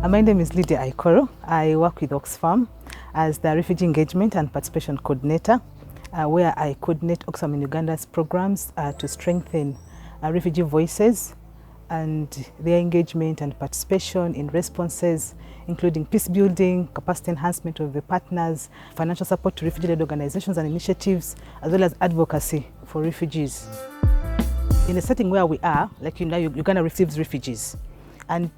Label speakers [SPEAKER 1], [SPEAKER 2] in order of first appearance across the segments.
[SPEAKER 1] My name is Madi Okollo. I work with Oxfam as the Refugee Engagement and Participation Coordinator, where I coordinate Oxfam in Uganda's programs to strengthen refugee voices and their engagement and participation in responses, including peace building, capacity enhancement of the partners, financial support to refugee-led organizations and initiatives, as well as advocacy for refugees. In a setting where we are, like Uganda receives refugees, and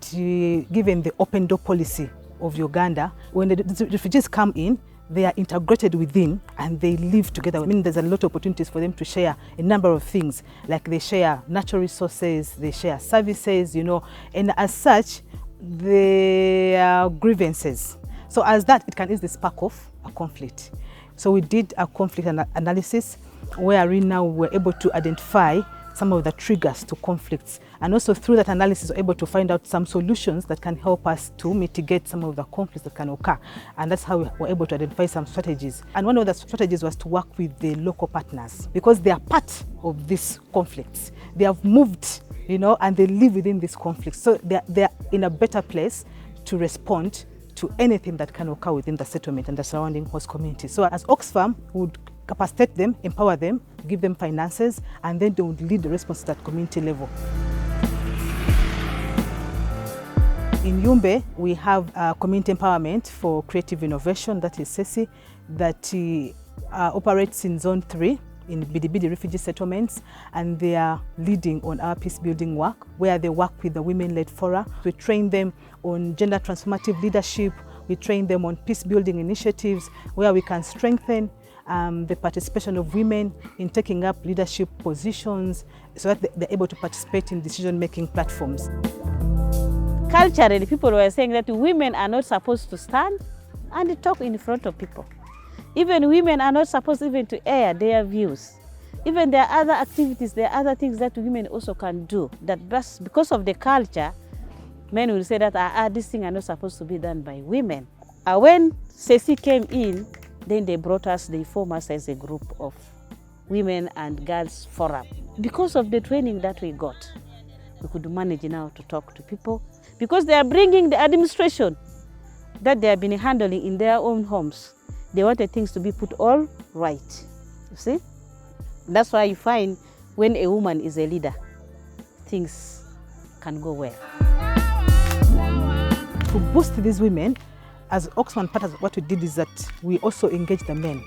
[SPEAKER 1] given the open door policy of Uganda, when the refugees come in, they are integrated within and they live together. I mean, there's a lot of opportunities for them to share a number of things, like they share natural resources, they share services, and as such, there are grievances. So as that, it can easily spark off a conflict. So we did a conflict analysis where we now were able to identify some of the triggers to conflicts, and also through that analysis we're able to find out some solutions that can help us to mitigate some of the conflicts that can occur, and that's how we were able to identify some strategies. And one of the strategies was to work with the local partners, because they are part of these conflicts. They have moved, and they live within these conflicts, so they're in a better place to respond to anything that can occur within the settlement and the surrounding host community. So as Oxfam, we would capacitate them, empower them, give them finances, and then they would lead the response at community level. In Yumbe, we have community empowerment for creative innovation, that is CECI, that operates in Zone 3 in Bidibidi refugee settlements, and they are leading on our peace building work, where they work with the women-led fora. We train them on gender transformative leadership, we train them on peace building initiatives, where we can strengthen the participation of women in taking up leadership positions so that they're able to participate in decision-making platforms.
[SPEAKER 2] Culturally, people were saying that women are not supposed to stand and talk in front of people. Even women are not supposed even to air their views. Even there are other activities, there are other things that women also can do, that because of the culture, men will say that these things are not supposed to be done by women. When CECI came in, then they brought us, they formed us as a group of women and girls forum. Because of the training that we got, we could manage now to talk to people, because they are bringing the administration that they have been handling in their own homes. They wanted things to be put all right, you see? That's why you find when a woman is a leader, things can go well.
[SPEAKER 1] To boost these women, as Oxfam partners, what we did is that we also engaged the men,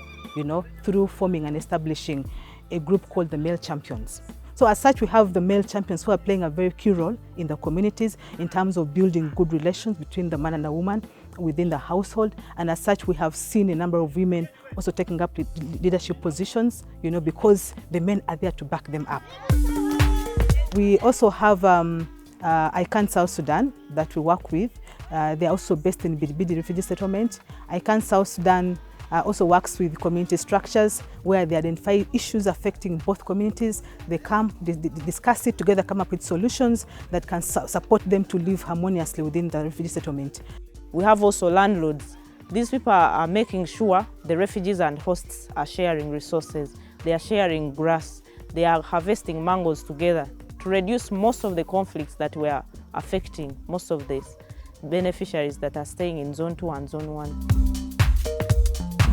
[SPEAKER 1] through forming and establishing a group called the Male Champions. So as such, we have the male champions who are playing a very key role in the communities in terms of building good relations between the man and the woman within the household. And as such, we have seen a number of women also taking up leadership positions, because the men are there to back them up. We also have ICANN South Sudan that we work with. They're also based in Bidibidi refugee settlement. ICANN South Sudan also works with community structures where they identify issues affecting both communities. They come, they discuss it together, come up with solutions that can support them to live harmoniously within the refugee settlement.
[SPEAKER 3] We have also landlords. These people are making sure the refugees and hosts are sharing resources. They are sharing grass. They are harvesting mangoes together to reduce most of the conflicts that were affecting most of these beneficiaries that are staying in Zone 2 and Zone 1.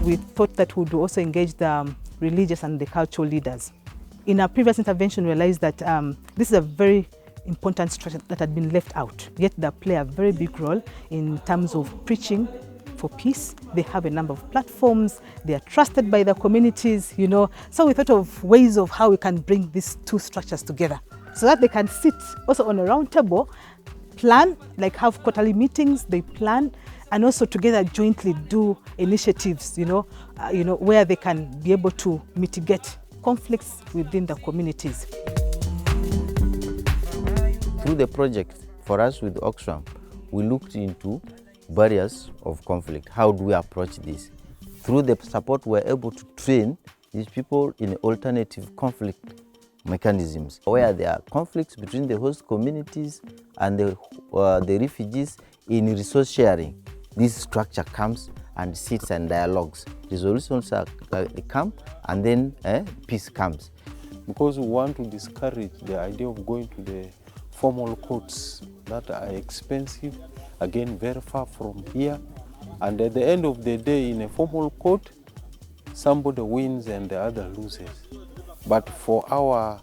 [SPEAKER 1] We thought that we would also engage the religious and the cultural leaders. In our previous intervention, we realized that this is a very important structure that had been left out, yet they play a very big role in terms of preaching for peace. They have a number of platforms, they are trusted by the communities, So we thought of ways of how we can bring these two structures together so that they can sit also on a round table, plan, like have quarterly meetings, they plan, and also together jointly do initiatives, where they can be able to mitigate conflicts within the communities.
[SPEAKER 4] Through the project, for us with Oxfam, we looked into barriers of conflict. How do we approach this? Through the support, we're able to train these people in alternative conflict mechanisms, where there are conflicts between the host communities and the refugees in resource sharing. This structure comes and sits and dialogues. Resolutions come, and then peace comes.
[SPEAKER 5] Because we want to discourage the idea of going to the formal courts that are expensive again very far from here. And at the end of the day, in a formal court, somebody wins and the other loses. But for our,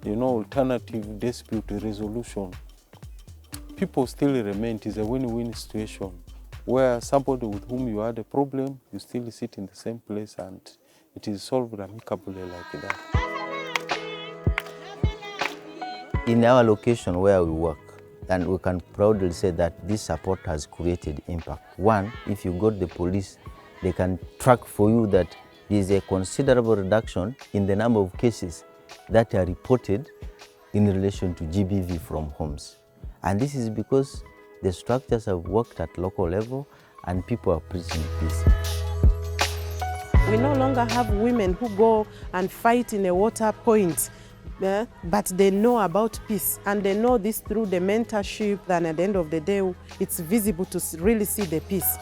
[SPEAKER 5] alternative dispute resolution, people still remain. It is a win-win situation where somebody with whom you had a problem, you still sit in the same place and it is solved amicably like that.
[SPEAKER 4] In our location where we work, and we can proudly say that this support has created impact. One, if you got the police, they can track for you that there is a considerable reduction in the number of cases that are reported in relation to GBV from homes. And this is because the structures have worked at local level and people are preaching peace.
[SPEAKER 6] We no longer have women who go and fight in a water point, but they know about peace, and they know this through the mentorship, and at the end of the day, it's visible to really see the peace.